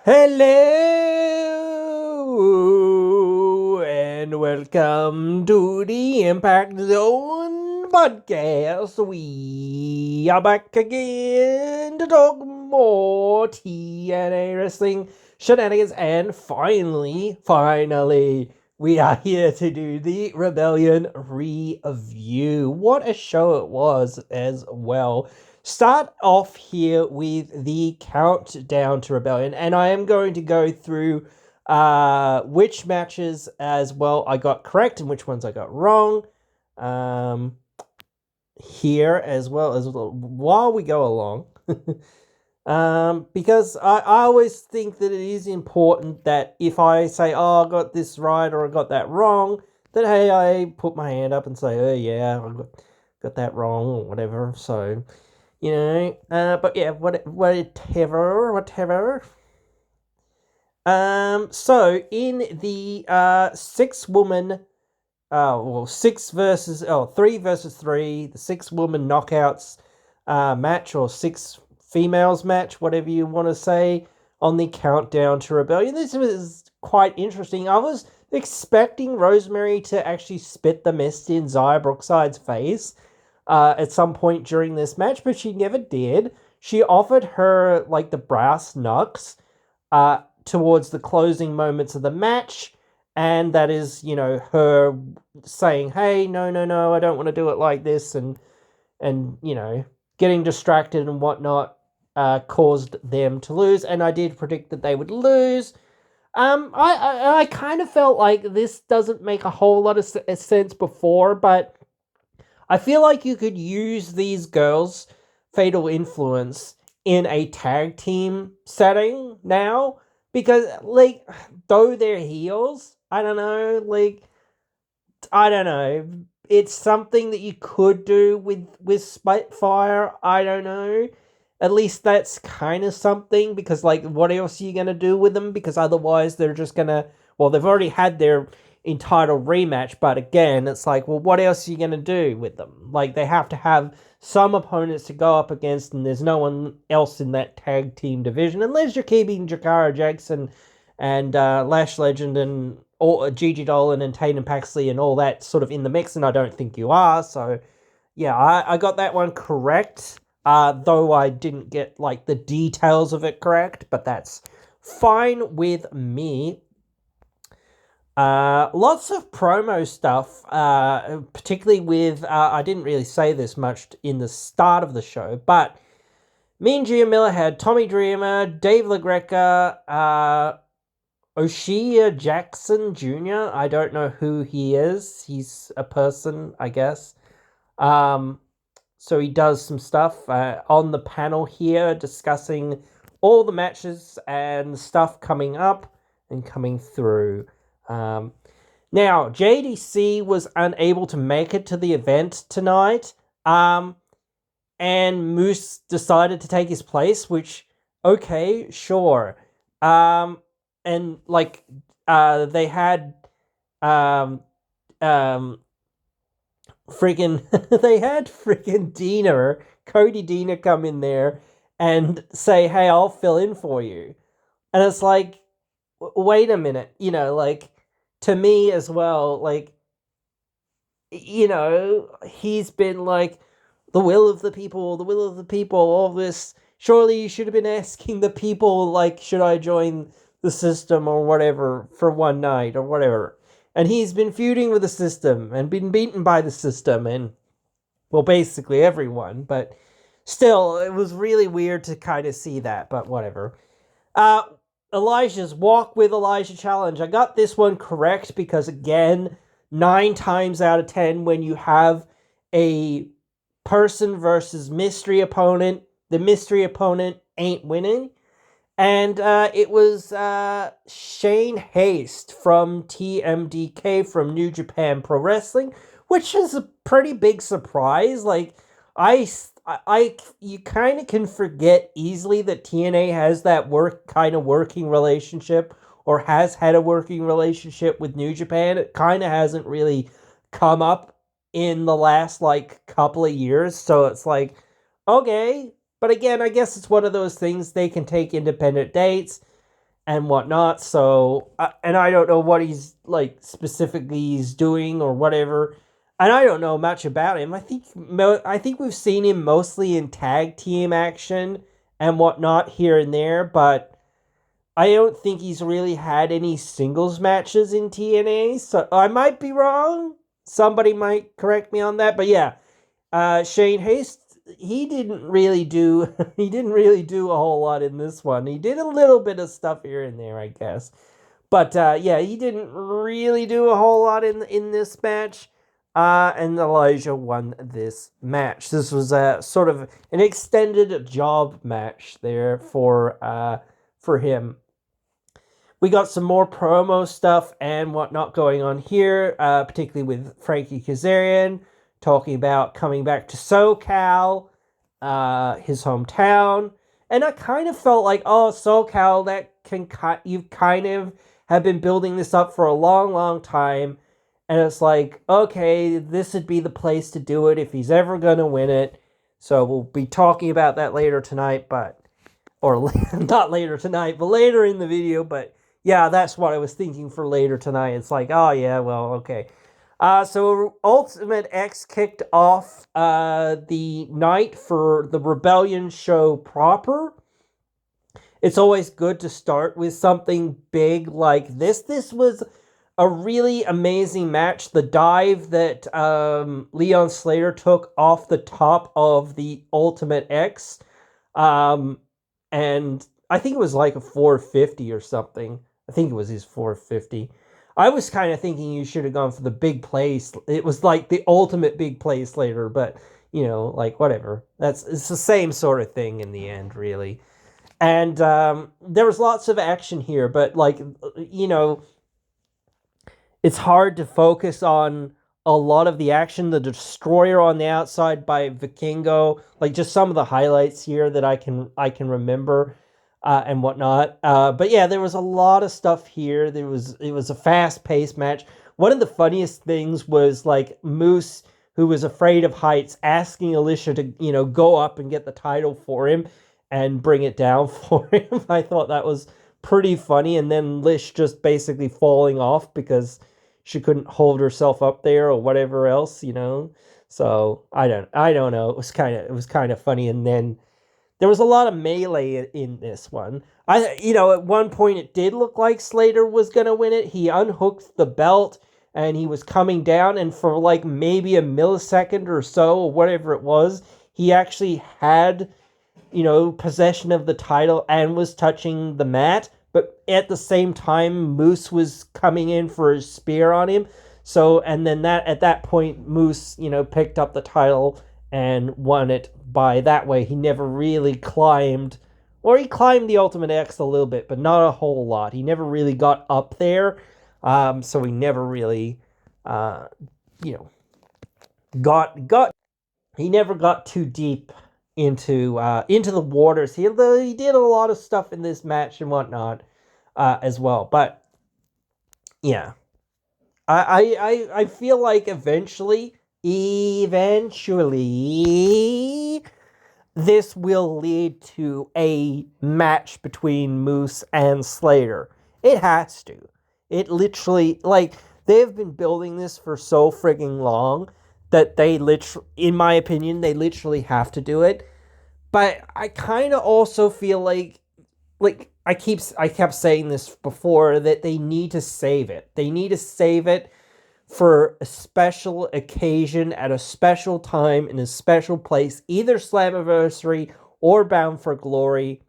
Hello and welcome to the Impact Zone podcast. We are back again to talk more TNA wrestling shenanigans, and finally, we are here to do the Rebellion review. What a show it was as well. Start off here with the countdown to Rebellion, and I am going to go through which matches as well I got correct and which ones I got wrong here as well while we go along. Because I always think that it is important that if I say, oh, I got this right or I got that wrong, that hey, I put my hand up and say, oh yeah, I got that wrong or whatever. So, but yeah, whatever. So in the 6-woman, 3 versus 3, the 6-woman knockouts match, or 6 females match, whatever you want to say, on the countdown to Rebellion. This was quite interesting. I was expecting Rosemary to actually spit the mist in Xia Brookside's face at some point during this match, but she never did. She offered her like the brass knucks towards the closing moments of the match, and that is, her saying, hey, no, I don't want to do it like this, and getting distracted and whatnot caused them to lose, and I did predict that they would lose. I kind of felt like this doesn't make a whole lot of sense before, but I feel like you could use these girls' fatal influence in a tag team setting now, because, like, though they're heels, I don't know, it's something that you could do with Spitfire. I don't know. At least that's kind of something, because, like, what else are you going to do with them? Because otherwise they're just going to, well, they've already had their entitled rematch, but again, it's like, well, what else are you going to do with them? Like, they have to have some opponents to go up against, and there's no one else in that tag team division, unless you're keeping Jakara Jackson and Lash Legend and Gigi Dolan and Tatum Paxley and all that sort of in the mix, and I don't think you are. So yeah, I got that one correct, though I didn't get like the details of it correct, but that's fine with me. Lots of promo stuff, particularly with, I didn't really say this much in the start of the show, but me and Gia Miller had Tommy Dreamer, Dave LaGreca, O'Shea Jackson Jr. I don't know who he is. He's a person, I guess. So he does some stuff on the panel here, discussing all the matches and stuff coming up and coming through. Now, JDC was unable to make it to the event tonight, and Moose decided to take his place, which, okay, sure. And, like, they had, friggin' Cody Deaner come in there and say, hey, I'll fill in for you. And it's like, wait a minute, like, to me as well, like, he's been like, the will of the people, all this. Surely you should have been asking the people, like, should I join the system or whatever for one night or whatever. And he's been feuding with the system and been beaten by the system and, well, basically everyone. But still, it was really weird to kind of see that, but whatever. Elijah's Walk with Elijah challenge. I got this one correct because, again, 9 times out of 10, when you have a person versus mystery opponent, the mystery opponent ain't winning. And it was Shane Haste from TMDK from New Japan Pro Wrestling, which is a pretty big surprise. Like, you kind of can forget easily that TNA has that working relationship, or has had a working relationship with New Japan. It kind of hasn't really come up in the last, like, couple of years. So it's like, okay. But again, I guess it's one of those things, they can take independent dates. and whatnot. So, and I don't know what he's like specifically he's doing or whatever. And I don't know much about him. I think we've seen him mostly in tag team action and whatnot here and there, but I don't think he's really had any singles matches in TNA. So I might be wrong. Somebody might correct me on that. But yeah, Shane Haste, he didn't really do a whole lot in this one. He did a little bit of stuff here and there, I guess. But yeah, he didn't really do a whole lot in this match. And Elijah won this match. This was a sort of an extended job match there for him. We got some more promo stuff and whatnot going on here, particularly with Frankie Kazarian talking about coming back to SoCal, his hometown. And I kind of felt like, oh, SoCal, you've kind of have been building this up for a long, long time. And it's like, okay, this would be the place to do it if he's ever going to win it. So we'll be talking about that later tonight, or not later tonight, but later in the video. But yeah, that's what I was thinking for later tonight. It's like, oh yeah, well, okay. So Ultimate X kicked off the night for the Rebellion show proper. It's always good to start with something big like this. This was a really amazing match. The dive that Leon Slater took off the top of the Ultimate X. And I think it was like a 450 or something. I think it was his 450. I was kind of thinking you should have gone for the big place. It was like the ultimate big place later, but like whatever. It's the same sort of thing in the end, really. And there was lots of action here, but it's hard to focus on a lot of the action. The destroyer on the outside by Vikingo, like just some of the highlights here that I can remember. And whatnot. But yeah, there was a lot of stuff here. It was a fast-paced match. One of the funniest things was like Moose, who was afraid of heights, asking Alicia to, go up and get the title for him and bring it down for him. I thought that was pretty funny. And then Lish just basically falling off because she couldn't hold herself up there or whatever else, So I don't know. It was kind of funny. And then there was a lot of melee in this one. At one point it did look like Slater was going to win it. He unhooked the belt and he was coming down, and for like maybe a millisecond or so, or whatever it was, he actually had, possession of the title and was touching the mat. But at the same time, Moose was coming in for his spear on him. So, and then at that point, Moose, picked up the title and won it by that way. He never really climbed, or he climbed the Ultimate X a little bit, but not a whole lot. He never really got up there, so he never really, he never got too deep into the waters. He did a lot of stuff in this match and whatnot, as well. But yeah, I feel like eventually, this will lead to a match between Moose and Slater. It has to. It literally, they've been building this for so frigging long that in my opinion, they literally have to do it. But I kind of also feel like I kept saying this before, that they need to save it. They need to save it for a special occasion at a special time in a special place, either Slammiversary or Bound for Glory.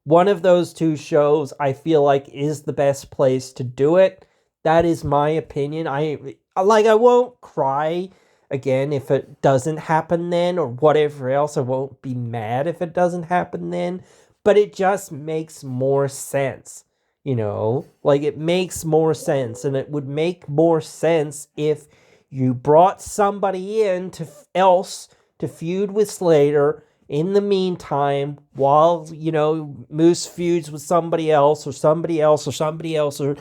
One of those two shows I feel like is the best place to do it. That is my opinion. I won't cry again if it doesn't happen then, or whatever else. I won't be mad if it doesn't happen then, but it just makes more sense. It makes more sense, and it would make more sense if you brought somebody in else to feud with Slater in the meantime, while, Moose feuds with somebody else, or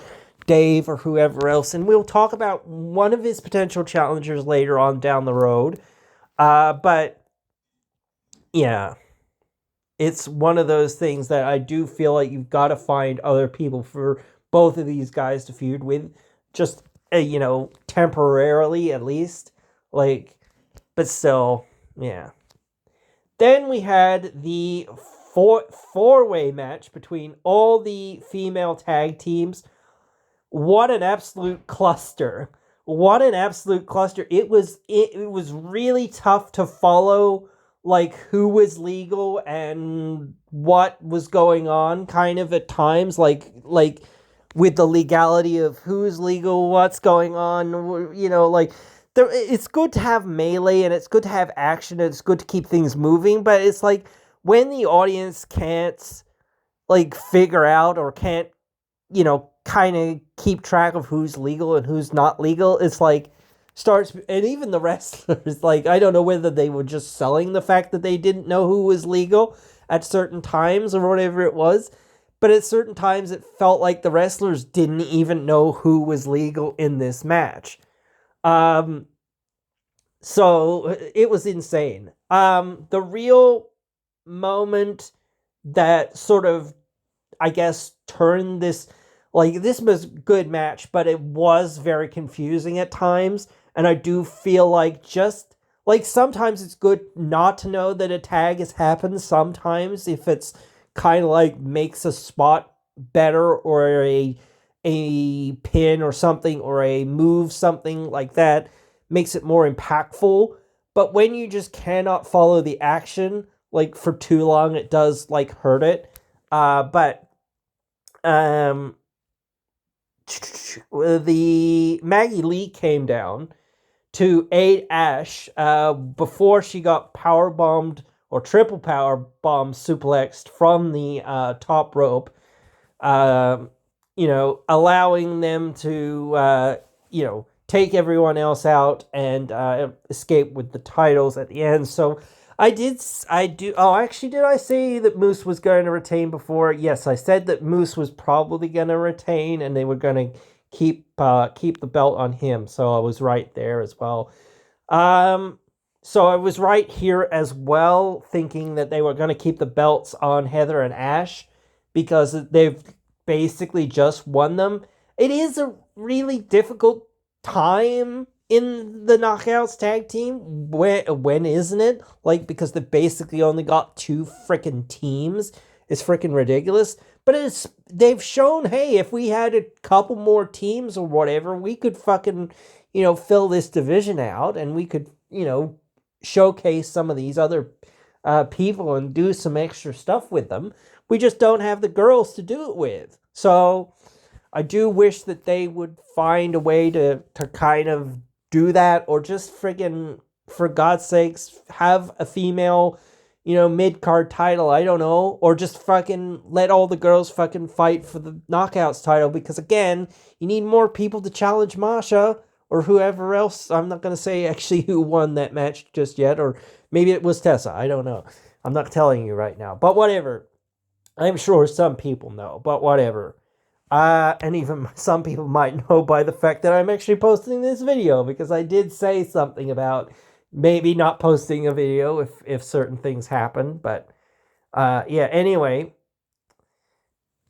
Dave, or whoever else. And we'll talk about one of his potential challengers later on down the road. But, yeah. it's one of those things that I do feel like you've got to find other people for both of these guys to feud with, just temporarily at least. Like, but still, yeah. Then we had the four-way match between all the female tag teams. What an absolute cluster. What an absolute cluster. It was really tough to follow, like, who was legal and what was going on kind of at times, like with the legality of who's legal, what's going on, like it's good to have melee and it's good to have action and it's good to keep things moving, but it's like when the audience can't like figure out or can't kind of keep track of who's legal and who's not legal, it's like starts, and even the wrestlers, like, I don't know whether they were just selling the fact that they didn't know who was legal at certain times or whatever it was, but at certain times it felt like the wrestlers didn't even know who was legal in this match. So it was insane. The real moment that sort of, I guess, turned this, like, this was a good match, but it was very confusing at times. And I do feel like just, like, sometimes it's good not to know that a tag has happened. Sometimes if it's kind of like makes a spot better, or a pin or something, or a move, something like that, makes it more impactful. But when you just cannot follow the action, like, for too long, it does, like, hurt it. But the Maggie Lee came down to aid Ash before she got power bombed or triple power bomb suplexed from the top rope, allowing them to take everyone else out and escape with the titles at the end. So did I say that Moose was going to retain before? Yes, I said that Moose was probably going to retain and they were going to keep the belt on him. So I was right there as well. So I was right here as well, thinking that they were going to keep the belts on Heather and Ash because they've basically just won them. It is a really difficult time in the Knockouts tag team. When isn't it? Like, because they basically only got two freaking teams. It's freaking ridiculous. But they've shown, hey, if we had a couple more teams or whatever, we could fucking, fill this division out and we could, showcase some of these other people and do some extra stuff with them. We just don't have the girls to do it with. So I do wish that they would find a way to kind of do that, or just friggin', for God's sakes, have a female, mid-card title, I don't know, or just fucking let all the girls fucking fight for the Knockouts title, because again, you need more people to challenge Masha, or whoever else. I'm not going to say actually who won that match just yet, or maybe it was Tessa, I don't know. I'm not telling you right now, but whatever. I'm sure some people know, but whatever. And even some people might know by the fact that I'm actually posting this video, because I did say something about maybe not posting a video if certain things happen. But yeah, anyway,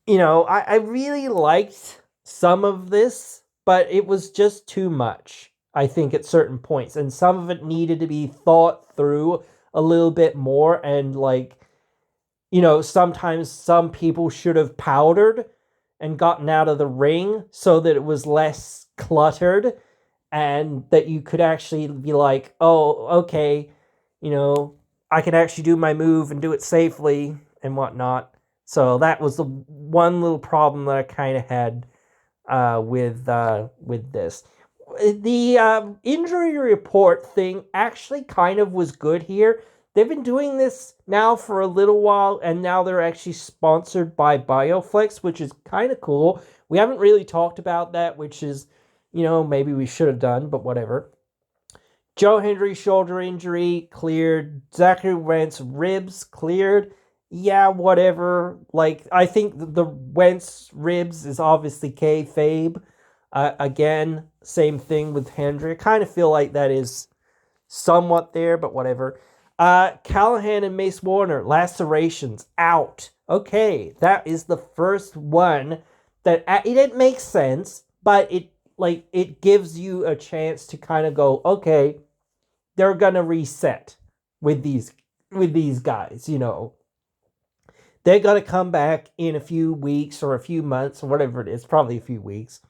I really liked some of this, but it was just too much, I think, at certain points. And some of it needed to be thought through a little bit more. And, like, sometimes some people should have powdered and gotten out of the ring so that it was less cluttered and that you could actually be like, oh, okay, I can actually do my move and do it safely and whatnot. So that was the one little problem that I kind of had with this. The injury report thing actually kind of was good here. They've been doing this now for a little while, and now they're actually sponsored by BioFlex, which is kind of cool. We haven't really talked about that, which is, maybe we should have done, but whatever. Joe Hendry shoulder injury cleared. Zachary Wentz ribs cleared. Yeah, whatever. Like, I think the Wentz ribs is obviously kayfabe. Again, same thing with Hendry. I kind of feel like that is somewhat there, but whatever. Callahan and Mace Warner, lacerations, out. Okay, that is the first one that it didn't make sense, but it gives you a chance to kind of go, okay, they're gonna reset with these guys, They're gonna come back in a few weeks or a few months or whatever it is, probably a few weeks,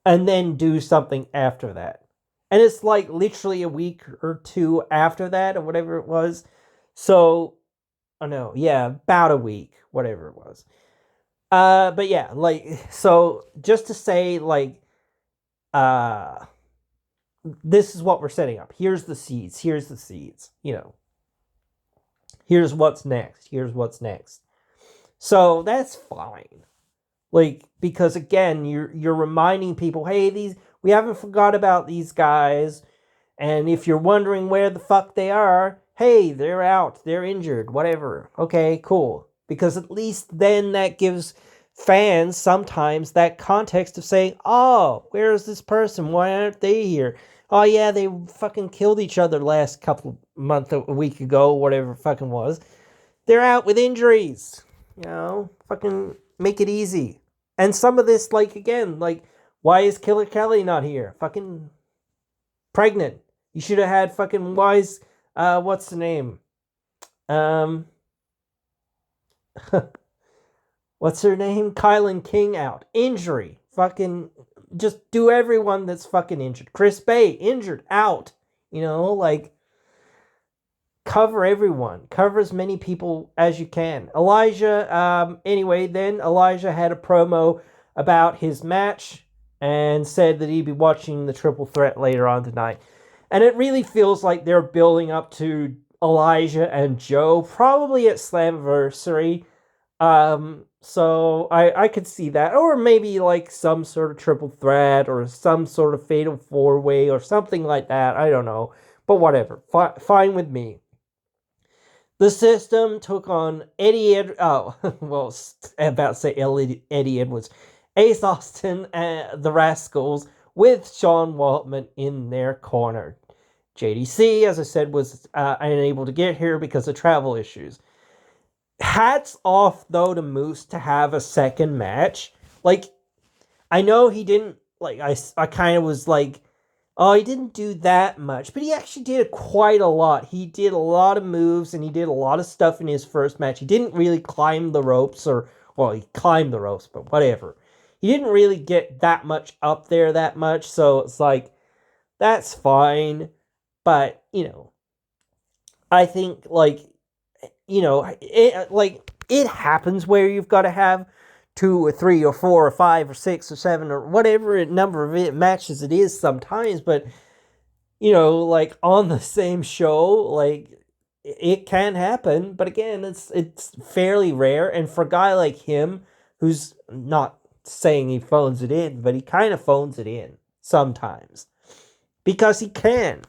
and then do something after that. And it's like literally a week or two after that or whatever it was. So, oh no, yeah, about a week, whatever it was. But yeah, so just to say, uh, this is what we're setting up. Here's the seeds. Here's the seeds. Here's what's next. Here's what's next. So that's fine. Because again, you're reminding people, hey, we haven't forgot about these guys, and if you're wondering where the fuck they are, hey, they're out, they're injured, whatever. Okay, cool. Because at least then that gives fans sometimes that context of saying, oh, where is this person? Why aren't they here? Oh yeah, they fucking killed each other last a week ago, whatever it fucking was. They're out with injuries. Fucking make it easy. And some of this, again, why is Killer Kelly not here? Fucking pregnant. You should have had fucking what's the name? What's her name? Kylan King out. Injury. Fucking just do everyone that's fucking injured. Chris Bay, injured, out. Cover everyone. Cover as many people as you can. Anyway, then Elijah had a promo about his match and said that he'd be watching the Triple Threat later on tonight. And it really feels like they're building up to Elijah and Joe, probably at Slammiversary. So I could see that. Or maybe some sort of Triple Threat or some sort of Fatal 4-Way or something like that. I don't know. But whatever. Fine with me. The System took on Eddie I'm about to say Eddie Edwards. Ace Austin and the Rascals with Sean Waltman in their corner. JDC, as I said, was unable to get here because of travel issues. Hats off, though, to Moose to have a second match. I know he didn't, I kind of was oh, he didn't do that much, but he actually did quite a lot. He did a lot of moves, and he did a lot of stuff in his first match. He didn't really climb the ropes, he climbed the ropes, but whatever. He didn't really get that much up there that much, so it's that's fine. But, I think, it happens where you've got to have 2 or 3 or 4 or 5 or 6 or 7 or whatever number of matches it is sometimes, but on the same show, it can happen, but again, it's fairly rare. And for a guy like him, who's not saying he phones it in, but he kind of phones it in sometimes because he can,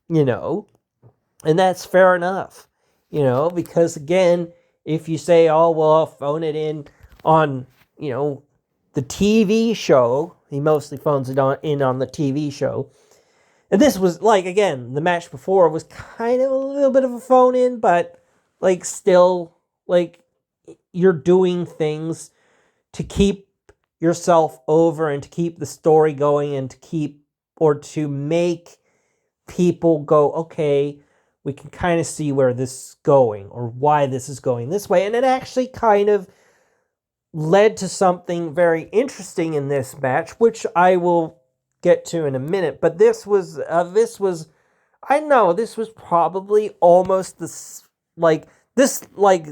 and that's fair enough, because again, if you say, oh, well, I'll phone it in on, the TV show. He mostly phones it in on the TV show. And this was, again, the match before was kind of a little bit of a phone in, but, still, you're doing things to keep yourself over and to keep the story going and to make people go, okay, we can kind of see where this is going or why this is going this way. And it actually kind of led to something very interesting in this match, which I will get to in a minute. But this was probably almost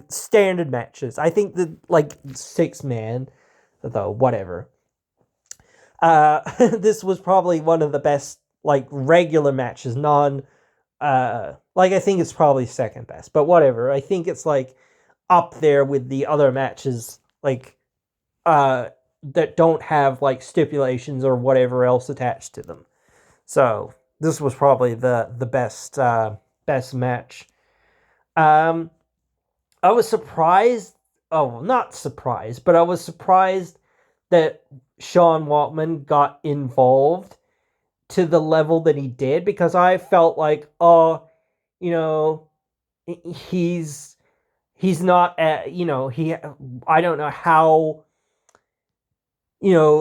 standard matches. I think the 6-man, though, whatever. This was probably one of the best regular matches, I think it's probably second best, but whatever. I think it's up there with the other matches that don't have stipulations or whatever else attached to them. So this was probably the best match. I was surprised. Oh, not surprised, but I was surprised that Sean Waltman got involved to the level that he did, because I felt you know, he's he's not he I don't know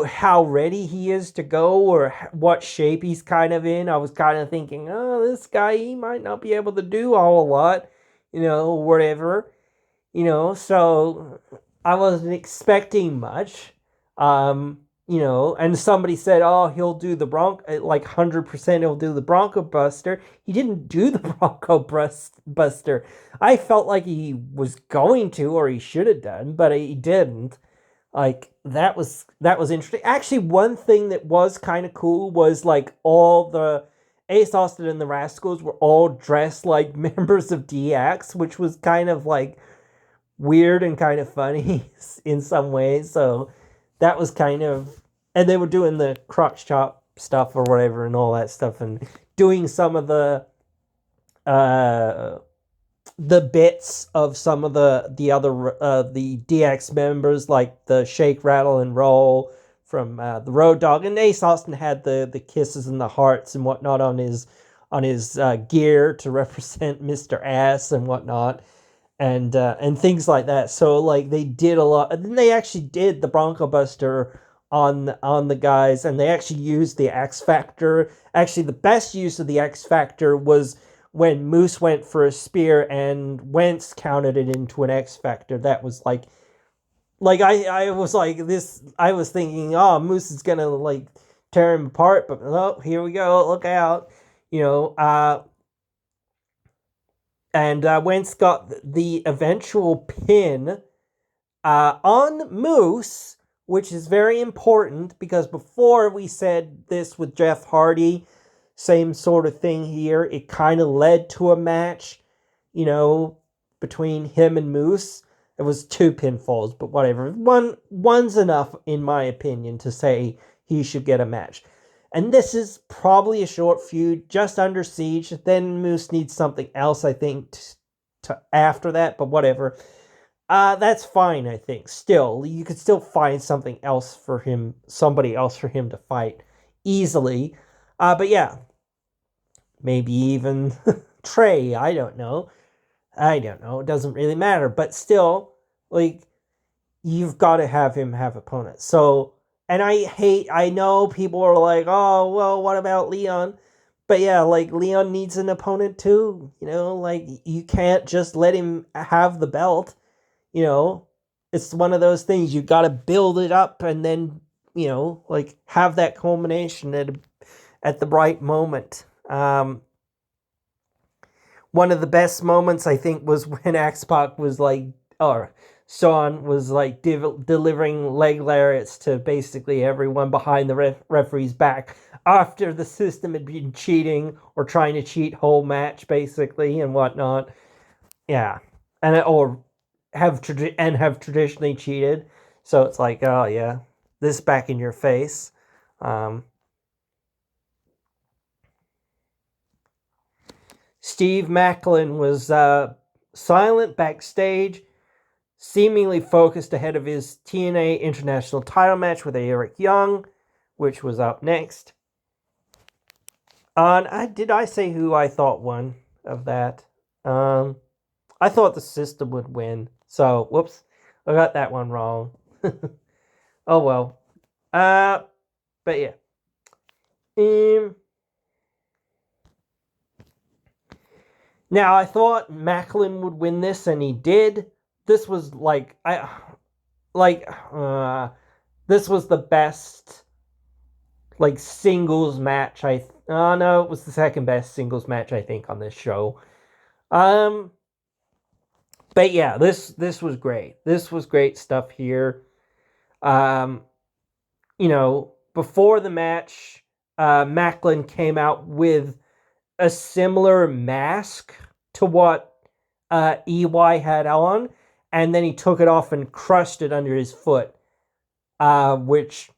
how ready he is to go or what shape he's kind of in. I was kind of thinking, oh, this guy, he might not be able to do all a lot, whatever, so I wasn't expecting much. And somebody said, oh, he'll do the like 100% he'll do the Bronco Buster. He didn't do the Buster. I felt like he was going to, or he should have done, but he didn't. Like that was interesting. Actually, one thing that was kind of cool was like all the Ace Austin and the Rascals were all dressed like members of DX, which was kind of like weird and kind of funny in some ways. So that was kind of, and they were doing the crotch chop stuff or whatever and all that stuff, and doing some of uh the bits of some of the other the DX members, like the shake, rattle, and roll from the Road Dogg, and Ace Austin had the kisses and the hearts and whatnot on his gear to represent Mr. Ass and whatnot, and things like that. So like they did a lot, and then they actually did the Bronco Buster on the guys, and they actually used the X Factor. Actually, the best use of the X Factor was when Moose went for a spear and Wentz counted it into an X Factor. That was like I was like this. I was thinking, oh, Moose is gonna like tear him apart, but oh, here we go. Look out, you know. And Wentz got the eventual pin on Moose, which is very important because before we said this with Jeff Hardy, same sort of thing here. It kind of led to a match, between him and Moose. It was 2 pinfalls, but whatever. One's enough, in my opinion, to say he should get a match. And this is probably a short feud, just under Siege. Then Moose needs something else, I think, after that, but whatever. That's fine, I think. Still, you could still find somebody else for him to fight easily. But yeah, maybe even Trey. I don't know. It doesn't really matter. But still, like, you've got to have him have opponents. So, and I know people are like, oh, well, what about Leon? But yeah, like, Leon needs an opponent too. Like, you can't just let him have the belt. It's one of those things. You got to build it up and then, like, have that culmination at the right moment. One of the best moments, I think, was when X-Pac was like, or Sean was like delivering leg lariats to basically everyone behind the referee's back after the system had been cheating or trying to cheat whole match, basically, and whatnot. Yeah, or have traditionally cheated. So it's like, oh yeah, this back in your face. Steve Macklin was silent backstage, seemingly focused ahead of his TNA International title match with Eric Young, which was up next. Did I say who I thought won of that? I thought the system would win. So, whoops, I got that one wrong. Oh well. But yeah. Now I thought Macklin would win this, and he did. This was this was the best singles match. No, it was the second best singles match, I think, on this show. But yeah, this was great. This was great stuff here. Before the match, Macklin came out with a similar mask to what EY had on, and then he took it off and crushed it under his foot, which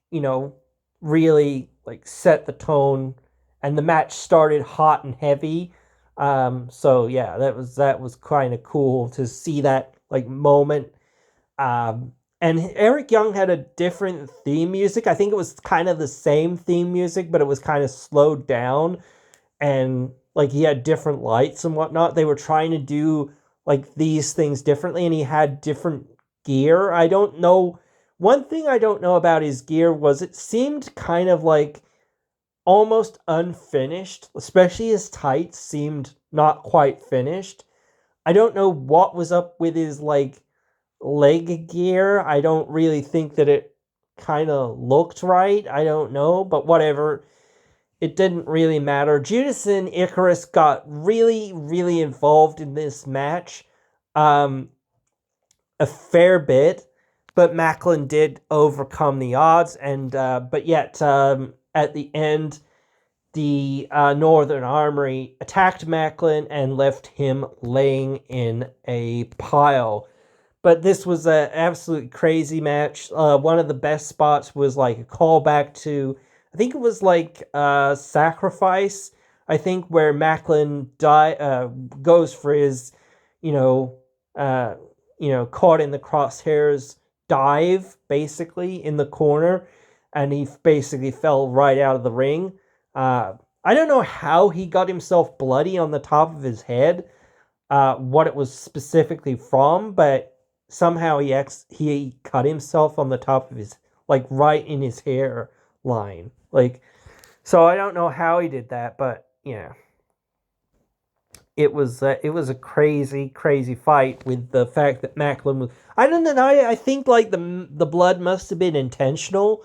really set the tone, and the match started hot and heavy. So yeah, that was kind of cool to see that moment. And Eric Young had a different theme music. I think it was kind of the same theme music, but it was kind of slowed down. And like he had different lights and whatnot. They were trying to do like these things differently, and he had different gear. I don't know. One thing I don't know about his gear was it seemed kind of like almost unfinished, especially his tights seemed not quite finished. I don't know what was up with his like leg gear. I don't really think that it kind of looked right. I don't know, but whatever. It didn't really matter. Judas and Icarus got really, really involved in this match. Um, a fair bit, but Macklin did overcome the odds, and but yet at the end, the Northern Armory attacked Macklin and left him laying in a pile. But this was an absolutely crazy match. One of the best spots was like a callback to, I think it was like Sacrifice. I think where Macklin goes for his, you know, uh, caught in the crosshairs dive basically in the corner, and he basically fell right out of the ring. I don't know how he got himself bloody on the top of his head, what it was specifically from, but somehow he cut himself on the top of his, like right in his hair line, like, so I don't know how he did that, but yeah, it was a crazy fight with the fact that Macklin was, I don't know, I think like the blood must have been intentional.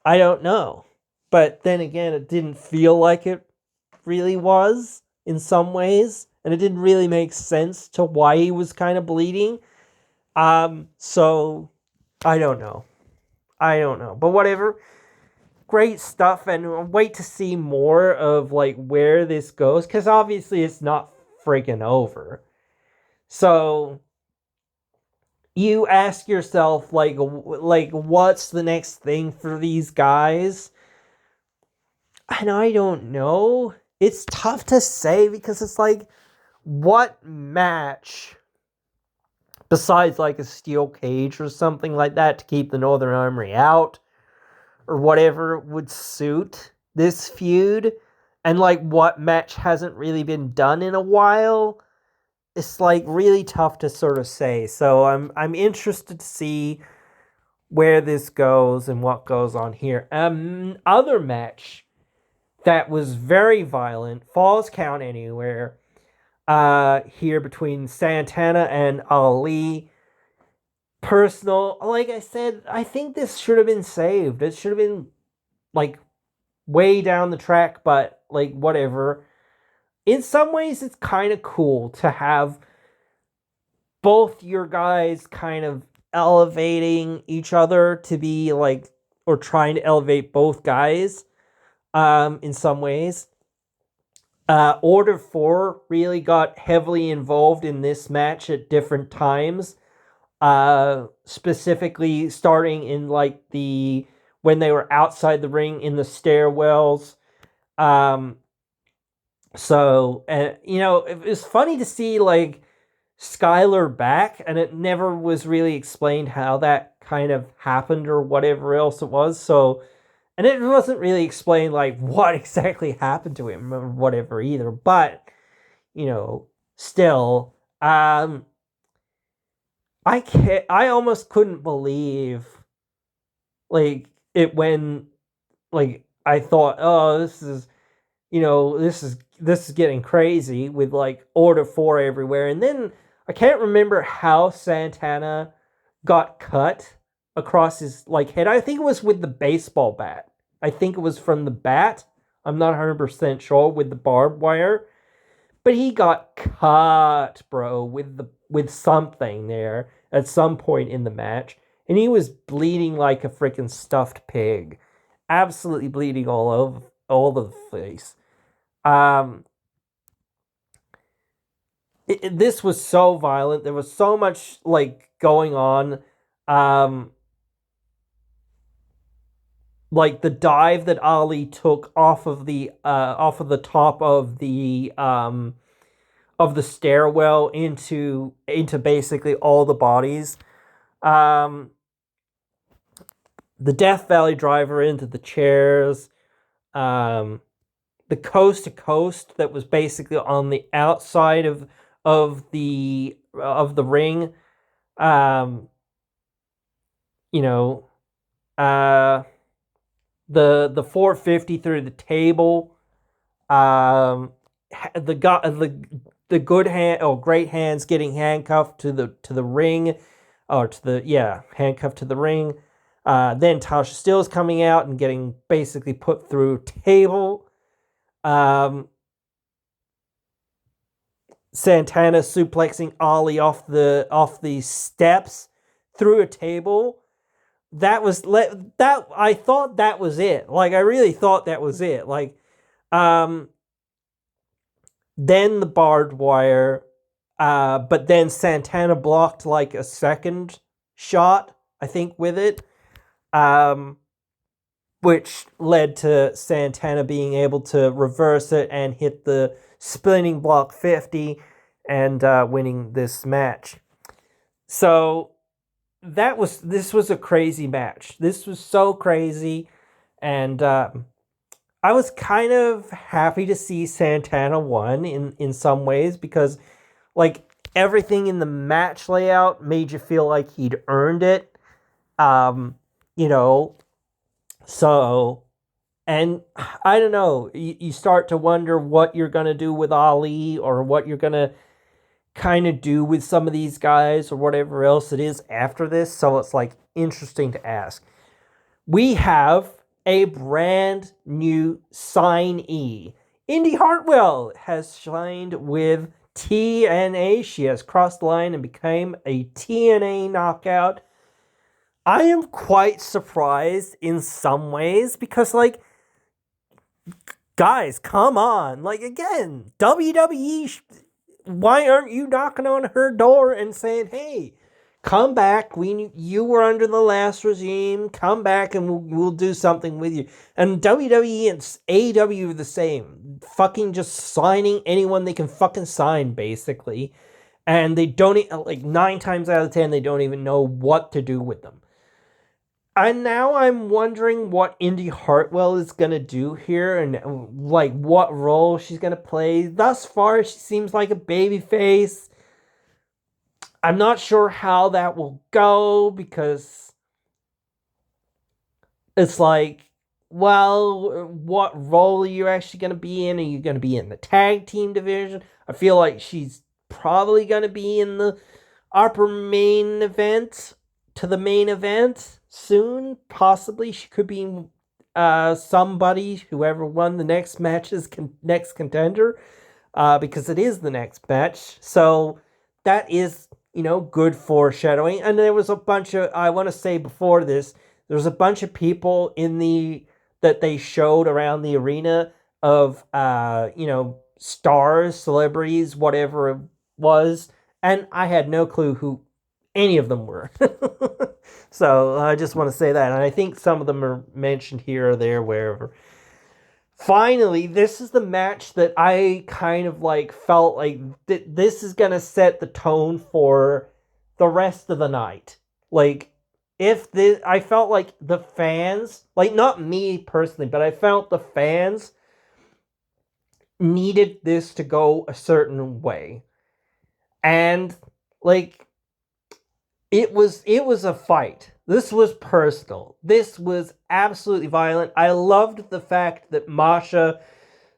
I don't know, but then again, it didn't feel like it really was in some ways, and it didn't really make sense to why he was kind of bleeding. So I don't know. I don't know. But whatever. Great stuff, and I'll wait to see more of like where this goes, because obviously it's not freaking over. So you ask yourself like what's the next thing for these guys? And I don't know. It's tough to say because it's like what match besides like a steel cage or something like that to keep the Northern Armory out or whatever would suit this feud, and like what match hasn't really been done in a while. It's like really tough to sort of say. So I'm interested to see where this goes and what goes on here. Other match that was very violent, Falls Count Anywhere, here between Santana and Ali. Personal, like I said, I think this should have been saved. It should have been like way down the track, but like whatever. In some ways, it's kind of cool to have both your guys kind of elevating each other to be like, or trying to elevate both guys in some ways. Order 4 really got heavily involved in this match at different times. Specifically starting in like the when they were outside the ring in the stairwells. So it was funny to see like Skylar back, and it never was really explained how that kind of happened or whatever else it was. So, and it wasn't really explained like what exactly happened to him or whatever either. But still, I almost couldn't believe like it when like I thought, oh, this is getting crazy with like Order 4 everywhere. And then I can't remember how Santana got cut across his like head. I think it was with the baseball bat. I think it was from the bat. I'm not 100% sure with the barbed wire. But he got cut, bro, with something there at some point in the match. And he was bleeding like a freaking stuffed pig. Absolutely bleeding all over the face. Um, this was so violent. There was so much like going on. Um, like the dive that Ali took off of the top of the stairwell into basically all the bodies. Um, the Death Valley driver into the chairs. the coast to coast that was basically on the outside of the ring. Um, you know, uh, the 450 through the table. Um, the good hand or great hands getting handcuffed to the ring, or to the handcuffed to the ring. Then Tasha Steelz coming out and getting basically put through table. Santana suplexing Ali off the steps through a table. That I thought that was it. Like, I really thought that was it. Like, then the barbed wire, but then Santana blocked like a second shot, I think, with it, which led to Santana being able to reverse it and hit the spinning block 50 and winning this match. So this was a crazy match. This was so crazy, and I was kind of happy to see Santana won in some ways, because like everything in the match layout made you feel like he'd earned it. You know, so, and I don't know, you start to wonder what you're going to do with Ali, or what you're going to kind of do with some of these guys, or whatever else it is after this. So it's like interesting to ask. We have a brand new signee. Indy Hartwell has signed with TNA. She has crossed the line and became a TNA knockout. I am quite surprised in some ways, because, like, guys, come on. Like, again, WWE, why aren't you knocking on her door and saying, hey, come back. You were under the last regime. Come back and we'll do something with you. And WWE and AEW are the same. Fucking just signing anyone they can fucking sign, basically. And they don't, like, 9 times out of 10, they don't even know what to do with them. And now I'm wondering what Indy Hartwell is going to do here, and like what role she's going to play. Thus far, she seems like a babyface. I'm not sure how that will go, because it's like, well, what role are you actually going to be in? Are you going to be in the tag team division? I feel like she's probably going to be in the upper main event to the main event soon. Possibly she could be somebody, whoever won the next match's next contender, because it is the next match. So that is, good foreshadowing. And there was a bunch of, I want to say before this, there was a bunch of people that they showed around the arena of, stars, celebrities, whatever it was. And I had no clue who any of them were. So I just want to say that. And I think some of them are mentioned here or there, wherever. Finally, this is the match that I kind of like felt like this is going to set the tone for the rest of the night. Like, I felt like the fans, like, not me personally, but I felt the fans needed this to go a certain way. And, like, it was a fight. This was personal. This was absolutely violent. I loved the fact that Masha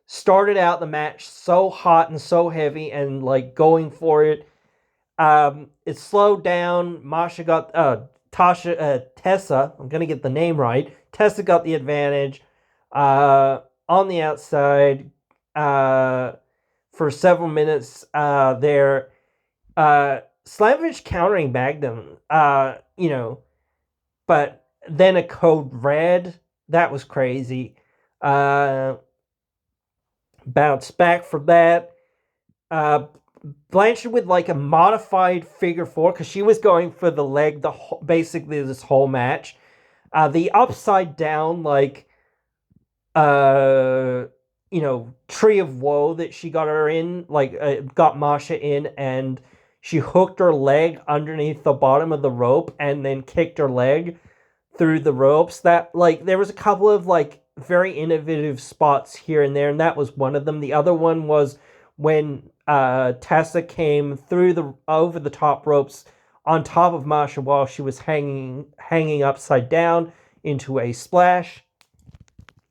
started out the match so hot and so heavy and like going for it. It slowed down. Masha got Tessa. I'm gonna get the name right. Tessa got the advantage on the outside for several minutes there. Slamovich countering Magnum, but then a code red. That was crazy. Bounced back from that. Blanchard with like a modified figure 4, because she was going for the leg basically this whole match. The upside down, like, tree of woe that she got her in, like, got Masha in, and she hooked her leg underneath the bottom of the rope and then kicked her leg through the ropes. That, like, there was a couple of, like, very innovative spots here and there, and that was one of them. The other one was when Tessa came through the over the top ropes on top of Masha while she was hanging upside down into a splash.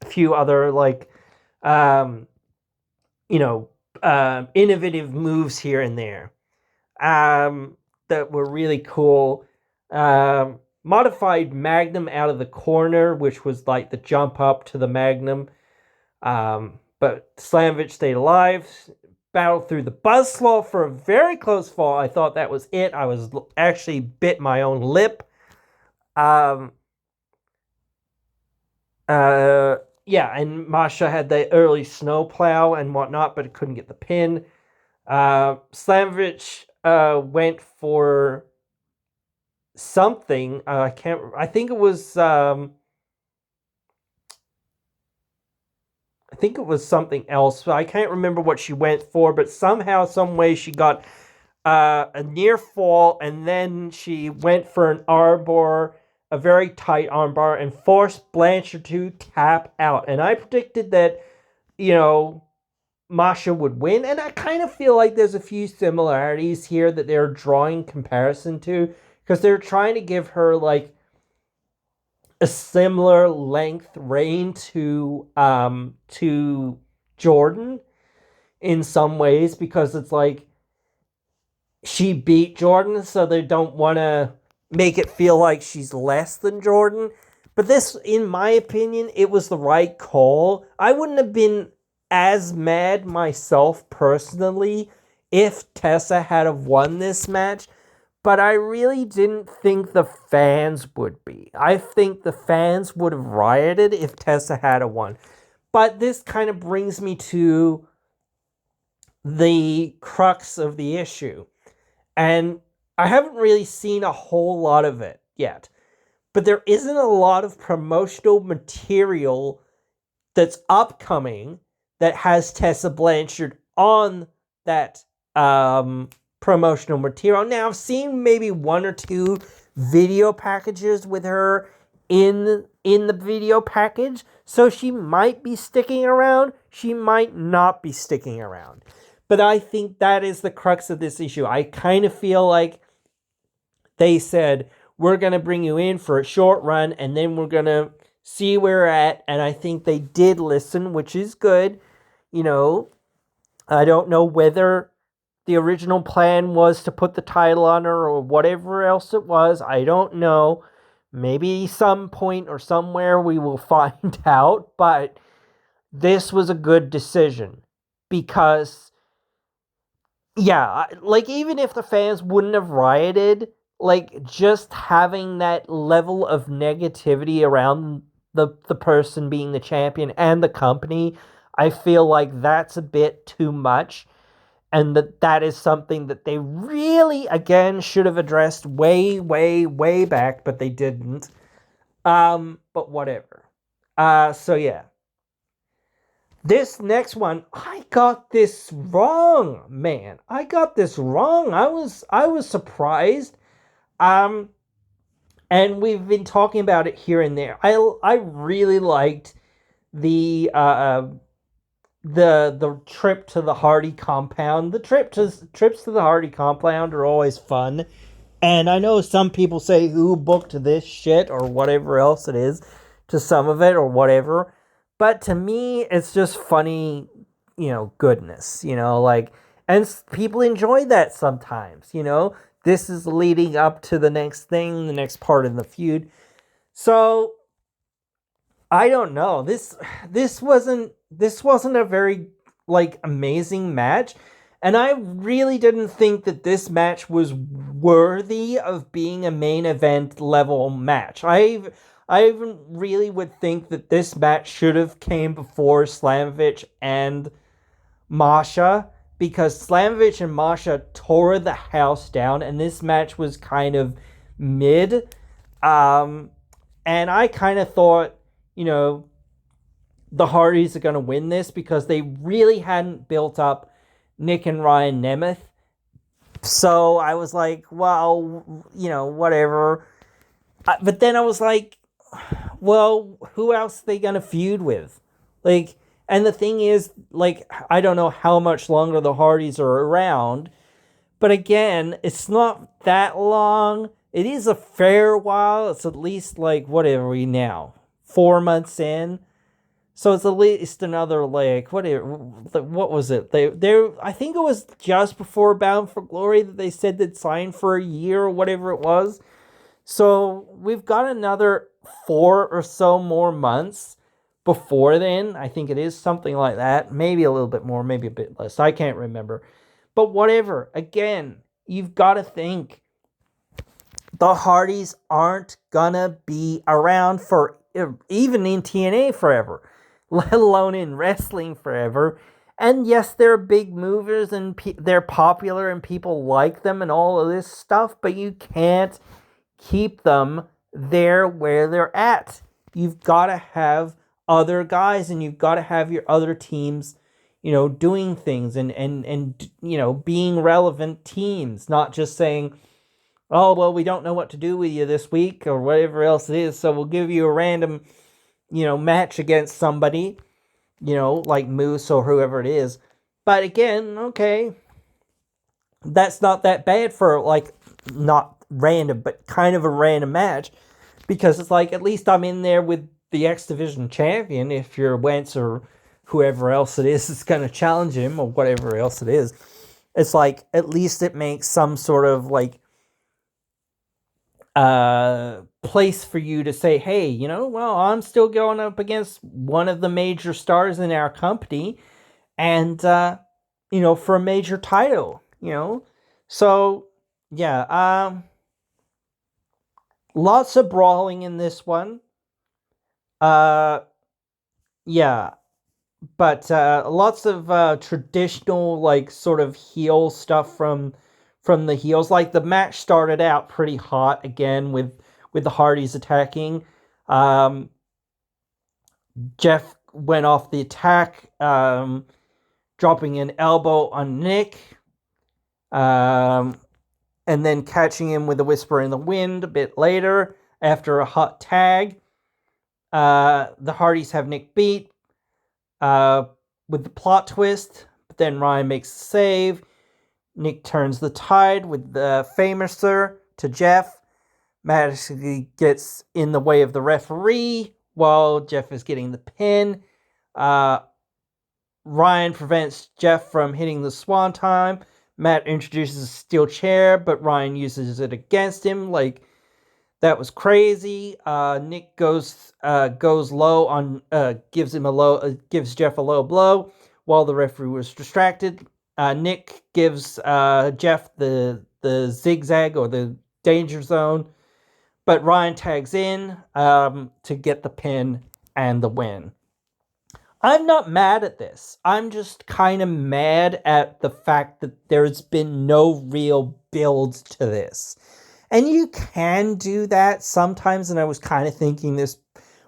A few other um, innovative moves here and there that were really cool. Modified Magnum out of the corner, which was like the jump up to the Magnum. But Slamovich stayed alive, battled through the buzzsaw for a very close fall. I thought that was it. I was actually bit my own lip. Yeah, and Masha had the early snowplow and whatnot, but it couldn't get the pin. Slamovich went for something. I can't. I think it was. I think it was something else. I can't remember what she went for, but somehow, some way, she got a near fall, and then she went for an armbar, a very tight armbar, and forced Blanchard to tap out. And I predicted that, Masha would win, and I kind of feel like there's a few similarities here that they're drawing comparison to, because they're trying to give her like a similar length reign to Jordan in some ways, because it's like she beat Jordan, so they don't want to make it feel like she's less than Jordan. But this, in my opinion, it was the right call. I wouldn't have been as mad myself personally if Tessa had have won this match, but I really didn't think the fans would be. I think the fans would have rioted if Tessa had won. But this kind of brings me to the crux of the issue. And I haven't really seen a whole lot of it yet. But there isn't a lot of promotional material that's upcoming that has Tessa Blanchard on that promotional material. Now, I've seen maybe one or two video packages with her in the video package, so she might be sticking around, she might not be sticking around. But I think that is the crux of this issue. I kind of feel like they said, we're going to bring you in for a short run, and then we're going to see where we're at, and I think they did listen, which is good. I don't know whether the original plan was to put the title on her or whatever else it was. I don't know. Maybe some point or somewhere we will find out, but this was a good decision because, yeah, even if the fans wouldn't have rioted, just having that level of negativity around the person being the champion and the company, I feel like that's a bit too much. And that is something that they really, again, should have addressed way, way, way back, but they didn't. But whatever. So yeah. This next one, I got this wrong, man. I got this wrong. I was surprised. And we've been talking about it here and there. I really liked the trip to the Hardy compound. The trips to the Hardy compound are always fun. And I know some people say, who booked this shit or whatever else it is to some of it or whatever. But to me, it's just funny, goodness, and people enjoy that sometimes, This is leading up to the next thing, the next part of the feud. So I don't know. This wasn't a very amazing match, and I really didn't think that this match was worthy of being a main event level match. I even really would think that this match should have came before Slamovich and Masha, because Slamovich and Masha tore the house down, and this match was kind of mid. And I kind of thought, the Hardys are going to win this because they really hadn't built up Nick and Ryan Nemeth. So I was like, well, whatever. But then I was like, well, who else are they gonna feud with? Like, and the thing is, like, I don't know how much longer the Hardys are around, but again, it's not that long. It is a fair while. It's at least like what are we now? 4 months in. So it's at least another like what was it? They I think it was just before Bound for Glory that they said they'd sign for a year or whatever it was. So we've got another 4 or so more months before then. I think it is something like that. Maybe a little bit more, maybe a bit less. I can't remember. But whatever. Again, you've got to think the Hardys aren't gonna be around for even in TNA forever, let alone in wrestling forever. And yes, they're big movers and they're popular and people like them and all of this stuff, but you can't keep them there where they're at. You've got to have other guys and you've got to have your other teams, doing things and being relevant teams, not just saying, oh, well, we don't know what to do with you this week or whatever else it is, so we'll give you a random, match against somebody, like Moose or whoever it is. But again, okay, that's not that bad for, like, not random, but kind of a random match, because it's like, at least I'm in there with the X Division champion if you're Wentz or whoever else it is that's going to challenge him or whatever else it is. It's like, at least it makes some sort of, like, place for you to say, hey, well, I'm still going up against one of the major stars in our company and, for a major title. So, yeah, lots of brawling in this one. Yeah, but lots of traditional, like, sort of heel stuff from the heels. Like, the match started out pretty hot again with the Hardys attacking. Jeff went off the attack, dropping an elbow on Nick, and then catching him with a whisper in the wind a bit later after a hot tag. The Hardys have Nick beat with the plot twist, but then Ryan makes the save. Nick turns the tide with the Famouser to Jeff. Magically gets in the way of the referee while Jeff is getting the pin. Ryan prevents Jeff from hitting the swanton. Matt introduces a steel chair, but Ryan uses it against him. Like, that was crazy. Nick goes low on gives Jeff a low blow while the referee was distracted. Nick gives Jeff the zigzag or the danger zone, but Ryan tags in to get the pin and the win. I'm not mad at this. I'm just kind of mad at the fact that there's been no real build to this. And you can do that sometimes, and I was kind of thinking this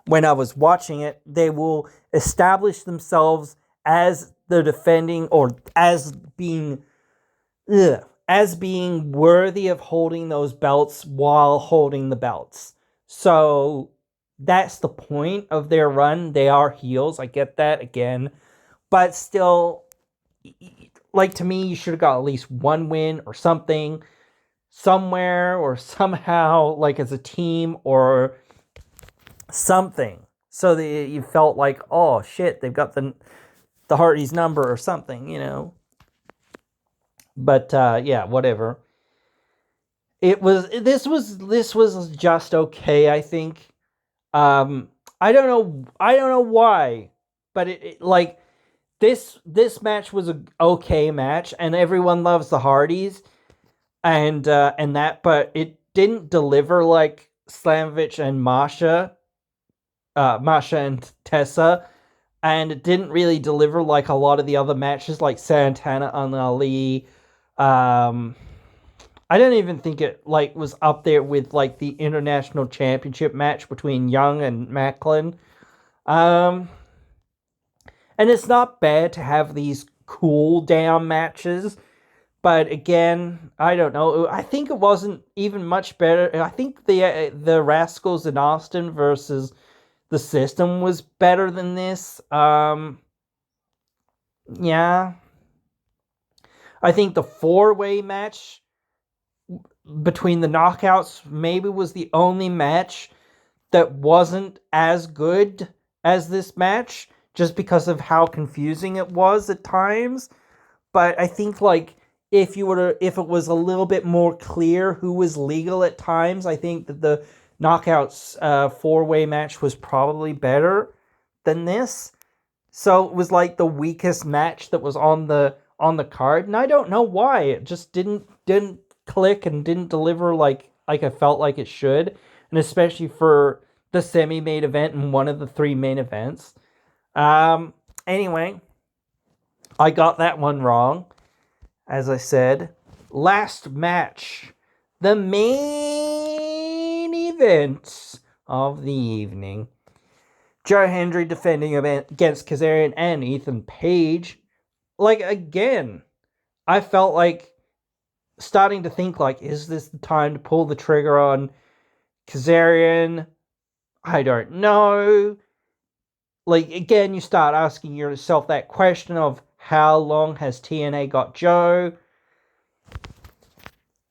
when I was watching it. They will establish themselves as the defending, or as being worthy of holding those belts while holding the belts. So that's the point of their run. They are heels. I get that again. But still, like, to me, you should have got at least one win or something somewhere or somehow, like, as a team or something, so that you felt like, oh shit, they've got the Hardys number or something. But yeah, whatever. This was just okay, I think. I don't know why, but it like this match was a okay match, and everyone loves the Hardys and that, but it didn't deliver like Slamovich and Masha and Tessa, and it didn't really deliver like a lot of the other matches like Santana and Ali. I don't even think it like was up there with like the international championship match between Young and Macklin. And it's not bad to have these cool down matches, but again, I don't know. I think it wasn't even much better. I think the Rascals in Austin versus the system was better than this. Yeah. I think the 4-way match between the knockouts maybe was the only match that wasn't as good as this match, just because of how confusing it was at times. But I think, like, if it was a little bit more clear who was legal at times, I think that the knockouts 4-way match was probably better than this. So it was like the weakest match that was on the card, and I don't know why. It just didn't click and didn't deliver like I felt like it should, and especially for the semi-main event and one of the 3 main events. Anyway, I got that one wrong. As I said, last match, the main event of the evening. Joe Hendry defending against Kazarian and Ethan Page. Like, again, I felt like starting to think, like, is this the time to pull the trigger on Kazarian? I don't know. Like, again, you start asking yourself that question of how long has TNA got Joe?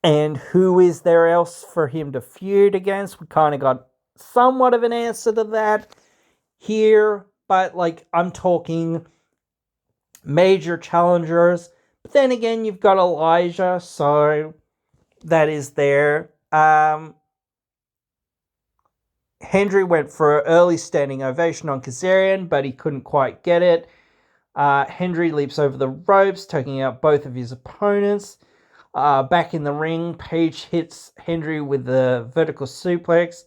And who is there else for him to feud against? We kind of got somewhat of an answer to that here, but, like, I'm talking major challengers. But then again, you've got Elijah, so that is there. Hendry went for an early standing ovation on Kazarian, but he couldn't quite get it. Hendry leaps over the ropes, taking out both of his opponents. Back in the ring, Page hits Hendry with the vertical suplex,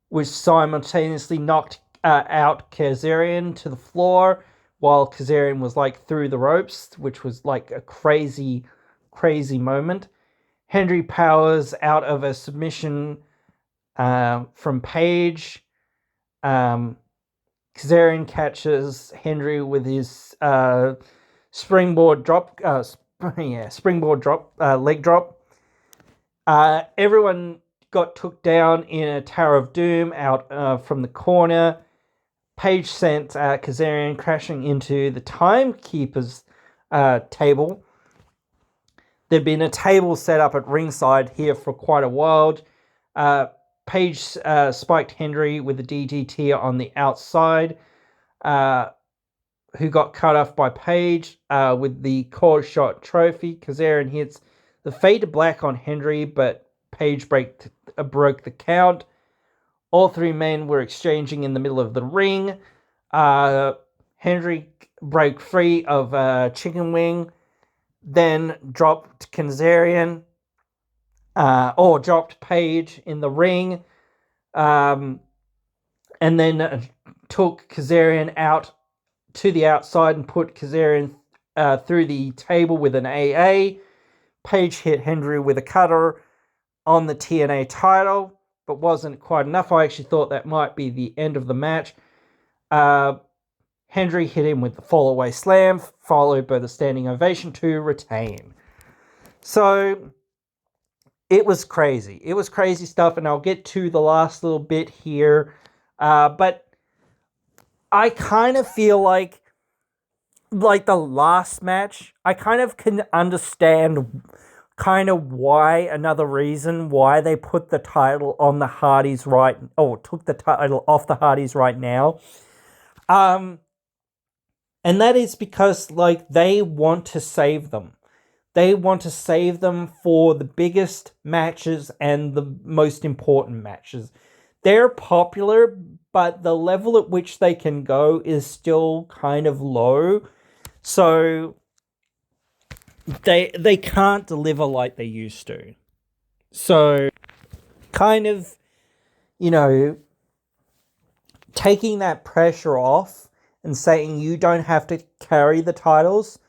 which simultaneously knocked out Kazarian to the floor, while Kazarian was, like, through the ropes, which was, like, a crazy, crazy moment. Hendry powers out of a submission from Page. Kazarian catches Hendry with his springboard drop, leg drop. Everyone got took down in a Tower of Doom out from the corner. Page sent Kazarian crashing into the Timekeeper's table. There'd been a table set up at ringside here for quite a while. Page spiked Hendry with a DDT on the outside, who got cut off by Page with the cord shot trophy. Kazarian hits the Fade to Black on Hendry, but Page broke the count. All 3 men were exchanging in the middle of the ring. Hendry broke free of Chicken Wing, then dropped Kazarian, or dropped Page in the ring, and then took Kazarian out to the outside and put Kazarian through the table with an AA. Page hit Hendry with a cutter on the TNA title, but wasn't quite enough. I actually thought that might be the end of the match. Hendry hit him with the fall-away slam, followed by the standing ovation to retain. So it was crazy. It was crazy stuff, and I'll get to the last little bit here. But I kind of feel like the last match, I kind of can understand kind of why, another reason why they put the title on the Hardys took the title off the Hardys right now. And that is because, like, they want to save them. They want to save them for the biggest matches and the most important matches. They're popular, but the level at which they can go is still kind of low. So they can't deliver like they used to. So kind of, taking that pressure off and saying you don't have to carry the titles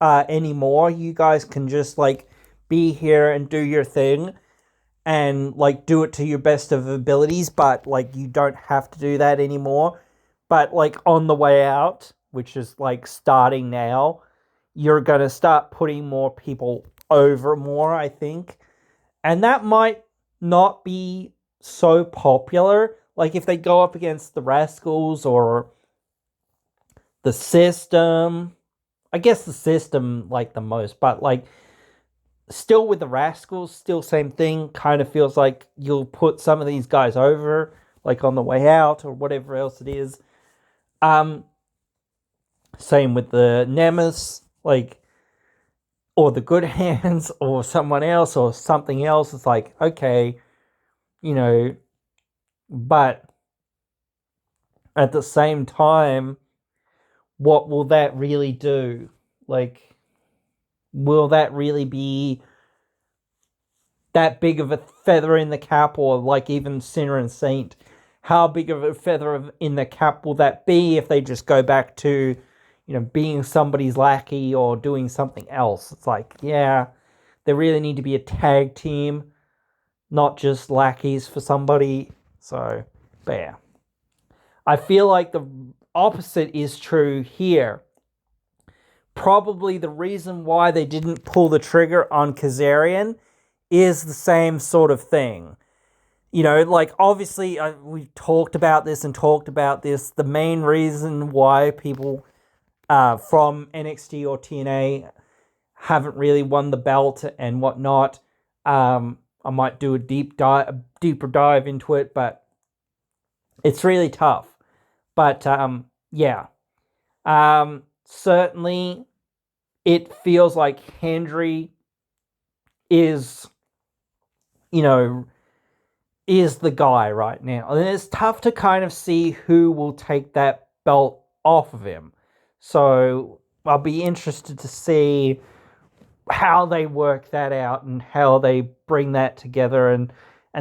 anymore. You guys can just, like, be here and do your thing and, like, do it to your best of abilities, but, like, you don't have to do that anymore. But, like, on the way out, which is, like, starting now, you're going to start putting more people over more, I think. And that might not be so popular. Like, if they go up against the Rascals or the System, I guess the System, like, the most, but, like, still with the Rascals, still same thing. Kind of feels like you'll put some of these guys over, like, on the way out or whatever else it is. Same with the Nemesis, like, or the Good Hands or someone else or something else. It's like, okay, but at the same time, what will that really do? Like, will that really be that big of a feather in the cap, or like even Sinner and Saint? How big of a feather in the cap will that be if they just go back to, being somebody's lackey or doing something else? It's like, yeah, they really need to be a tag team, not just lackeys for somebody. So, but yeah. I feel like the opposite is true here. Probably the reason why they didn't pull the trigger on Kazarian is the same sort of thing. Like, obviously, we've talked about this. The main reason why people from NXT or TNA haven't really won the belt and whatnot. I might do a deeper dive into it, but it's really tough. But yeah, certainly it feels like Hendry is, is the guy right now. And it's tough to kind of see who will take that belt off of him. So I'll be interested to see how they work that out and how they bring that together and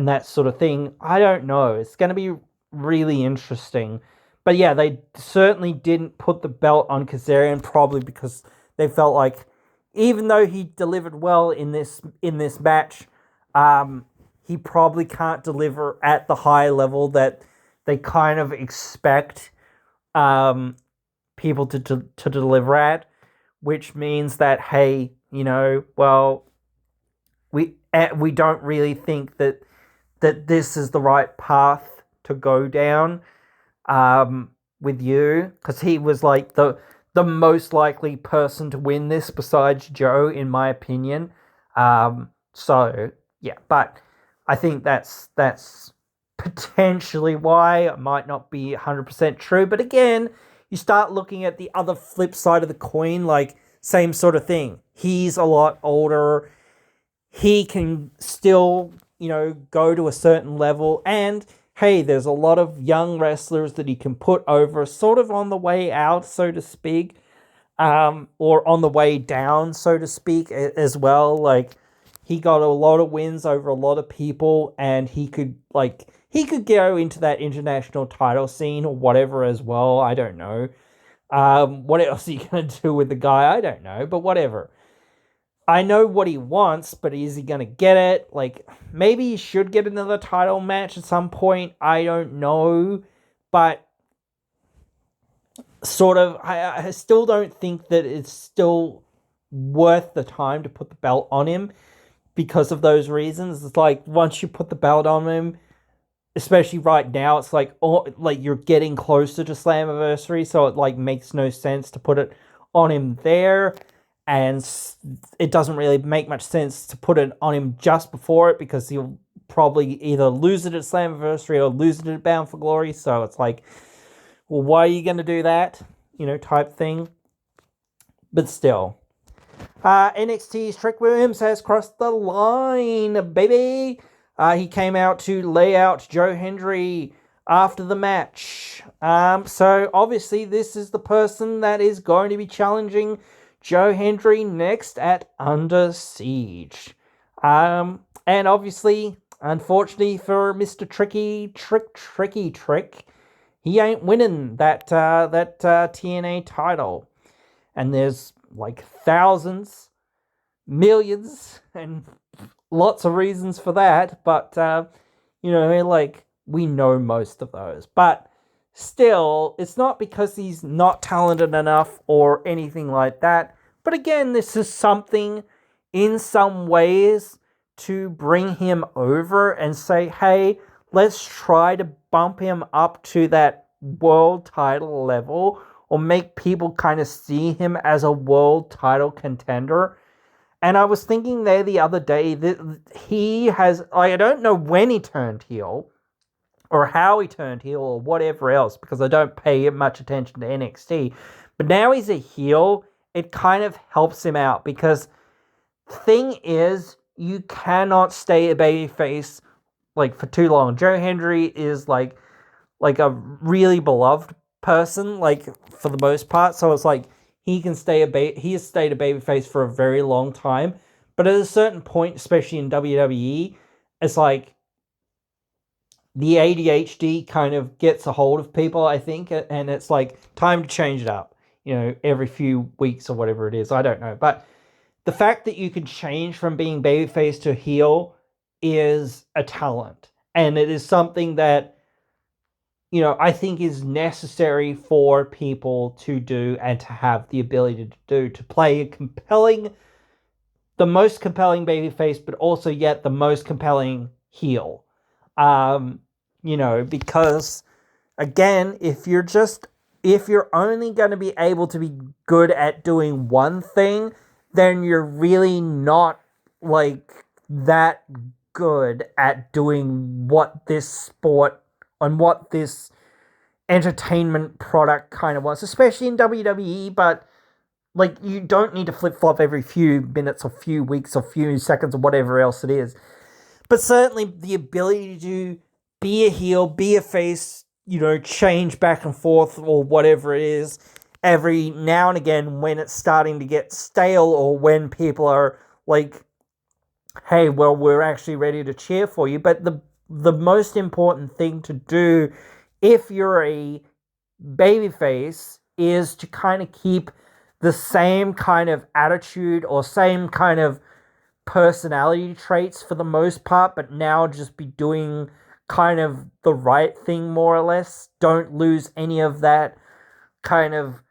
that sort of thing. I don't know. It's going to be really interesting. But yeah, they certainly didn't put the belt on Kazarian, probably because they felt like, even though he delivered well in this match, he probably can't deliver at the high level that they kind of expect people to deliver at, which means that, hey, well, we don't really think that this is the right path to go down with you, because he was like the most likely person to win this besides Joe, in my opinion. So yeah, but I think that's potentially why. It might not be 100% true, but again, you start looking at the other flip side of the coin, like, same sort of thing. He's a lot older. He can still, go to a certain level. And, hey, there's a lot of young wrestlers that he can put over sort of on the way out, so to speak. Or on the way down, so to speak, as well. Like, he got a lot of wins over a lot of people, and he could go into that international title scene or whatever as well. I don't know. What else are you going to do with the guy? I don't know, but whatever. I know what he wants, but is he going to get it? Like, maybe he should get another title match at some point. I don't know. But sort of, I still don't think that it's still worth the time to put the belt on him because of those reasons. It's like, once you put the belt on him, especially right now, it's like, you're getting closer to Slammiversary, so it like makes no sense to put it on him there, and it doesn't really make much sense to put it on him just before it, because he'll probably either lose it at Slammiversary or lose it at Bound for Glory. So it's like, well, why are you going to do that? Type thing. But still, NXT's Trick Williams has crossed the line, baby. He came out to lay out Joe Hendry after the match. So obviously this is the person that is going to be challenging Joe Hendry next at Under Siege. And obviously, unfortunately for Mr. Trick, he ain't winning that TNA title. And there's like thousands, millions, and lots of reasons for that, but we know most of those. But still, it's not because he's not talented enough or anything like that. But again, this is something in some ways to bring him over and say, hey, let's try to bump him up to that world title level, or make people kind of see him as a world title contender. And I was thinking there the other day that he has, I don't know when he turned heel, or how he turned heel, or whatever else, because I don't pay much attention to NXT. But now he's a heel, it kind of helps him out, because the thing is, you cannot stay a babyface like for too long. Joe Hendry is like a really beloved person, like for the most part. So it's like he has stayed a babyface for a very long time. But at a certain point, especially in WWE, it's like the ADHD kind of gets a hold of people, I think, and it's like time to change it up, every few weeks or whatever it is. I don't know. But the fact that you can change from being babyface to heel is a talent. And it is something that, I think is necessary for people to do and to have the ability to do, to play the most compelling babyface, but also yet the most compelling heel. Because again, if you're only going to be able to be good at doing one thing, then you're really not like that good at doing what this sport and what this entertainment product kind of wants, especially in WWE. But like, you don't need to flip-flop every few minutes or few weeks or few seconds or whatever else it is. But certainly the ability to be a heel, be a face, change back and forth or whatever it is every now and again when it's starting to get stale, or when people are like, hey, well, we're actually ready to cheer for you. But the most important thing to do if you're a babyface is to kind of keep the same kind of attitude or same kind of personality traits for the most part, but now just be doing kind of the right thing, more or less. Don't lose any of that kind of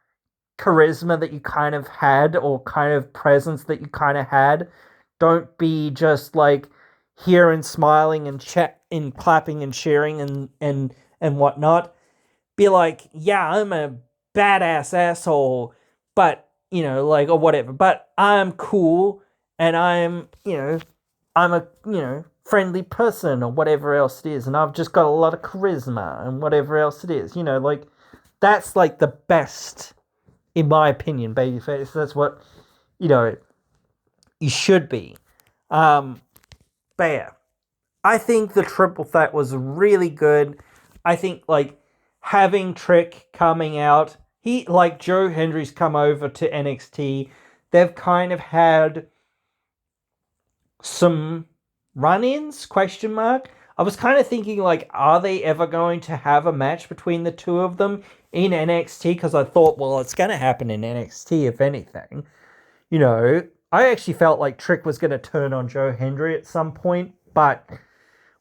charisma that you kind of had, or kind of presence that you kind of had. Don't be just like here and smiling and clapping and cheering and whatnot. Be like, yeah, I'm a badass asshole, but or whatever. But I'm cool, and I'm a friendly person, or whatever else it is, and I've just got a lot of charisma and whatever else it is. That's like the best, in my opinion, babyface. That's what you should be. But yeah, I think the triple threat was really good. I think like having Trick coming out, Joe Hendry's come over to NXT. They've kind of had some run-ins, question mark. I was kind of thinking, like, are they ever going to have a match between the two of them in NXT? Because I thought, well, it's going to happen in NXT, if anything. I actually felt like Trick was going to turn on Joe Hendry at some point, but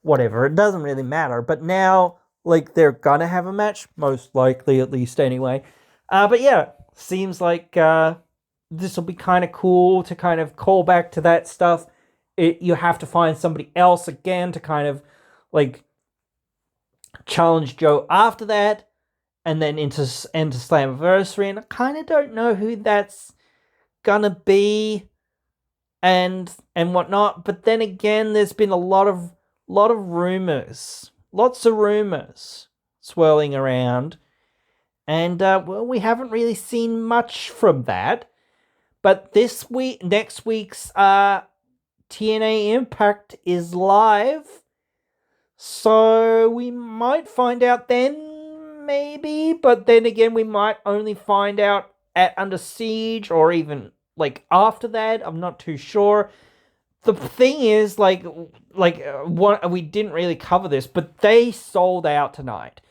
whatever, it doesn't really matter. But now, like, they're going to have a match, most likely, at least anyway. But yeah, seems like this will be kind of cool to kind of call back to that stuff. You have to find somebody else again to kind of like challenge Joe after that, and then into Slammiversary, and I kind of don't know who that's gonna be and whatnot. But then again, there's been a lot of rumors, lots of rumors swirling around, and we haven't really seen much from that. But next week's TNA Impact is live, so we might find out then, maybe, but then again, we might only find out at Under Siege, or even, like, after that. I'm not too sure. The thing is, we didn't really cover this, but they sold out tonight.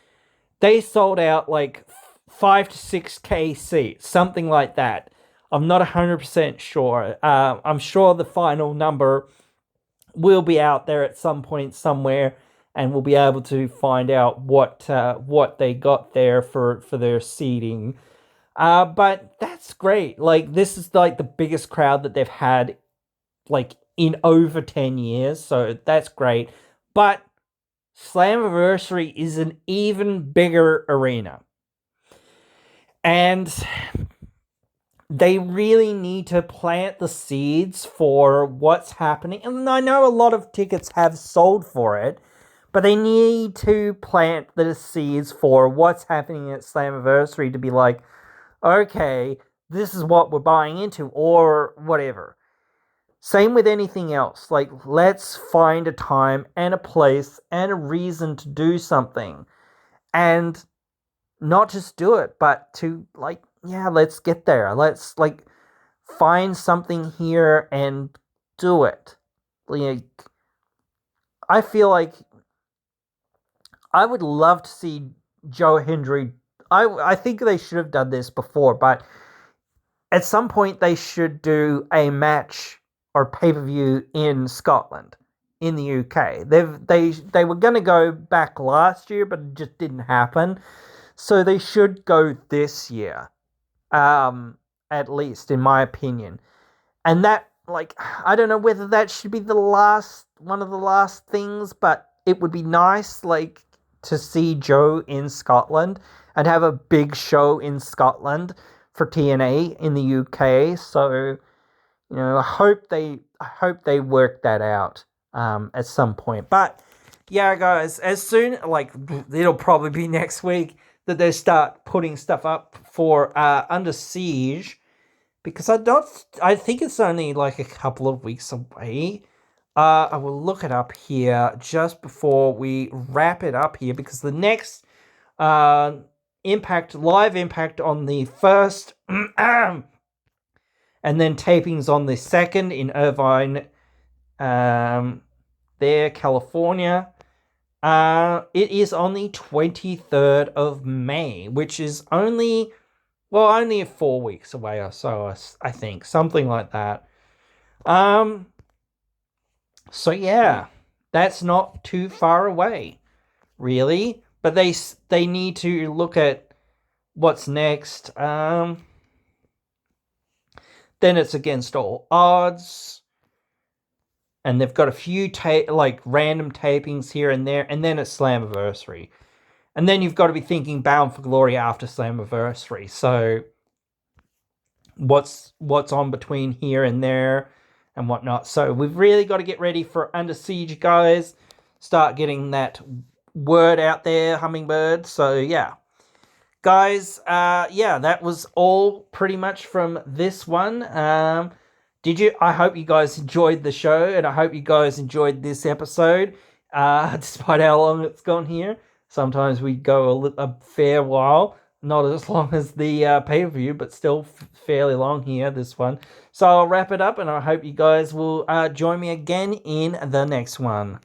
They sold out, like, 5 to 6K seats, something like that. I'm not 100% sure. I'm sure the final number will be out there at some point somewhere, and we'll be able to find out what they got there for their seating. But that's great. Like, this is like the biggest crowd that they've had, like, in over 10 years, so that's great. But Slammiversary is an even bigger arena. And they really need to plant the seeds for what's happening. And I know a lot of tickets have sold for it, but they need to plant the seeds for what's happening at Slammiversary to be like, okay, this is what we're buying into, or whatever. Same with anything else. Like, let's find a time and a place and a reason to do something. And not just do it, but to, like, yeah, let's get there. Let's, like, find something here and do it. Like, I feel like I would love to see Joe Hendry. I think they should have done this before, but at some point they should do a match or pay-per-view in Scotland, in the UK. They were going to go back last year, but it just didn't happen. So they should go this year, at least, in my opinion. And that, like, I don't know whether that should be one of the last things, but it would be nice, like, to see Joe in Scotland and have a big show in Scotland for TNA in the UK. So, you know, I hope they work that out at some point. But yeah, guys, as soon, like, it'll probably be next week that they start putting stuff up for Under Siege, because I think it's only like a couple of weeks away. I will look it up here just before we wrap it up here, because the next live impact on the 1st, and then tapings on the 2nd in Irvine, California. It is on the 23rd of May, which is only 4 weeks away or so, I think. Something like that. So yeah, that's not too far away, really. But they need to look at what's next. Then it's Against All Odds. And they've got a few random tapings here and there, and then it's Slammiversary. And then you've got to be thinking Bound for Glory after Slammiversary. So what's on between here and there and whatnot. So we've really got to get ready for Under Siege, guys. Start getting that word out there, Hummingbird. So yeah. Guys, that was all pretty much from this one. I hope you guys enjoyed the show, and I hope you guys enjoyed this episode, despite how long it's gone here. Sometimes we go a fair while, not as long as the pay-per-view, but still fairly long here, this one. So I'll wrap it up, and I hope you guys will join me again in the next one.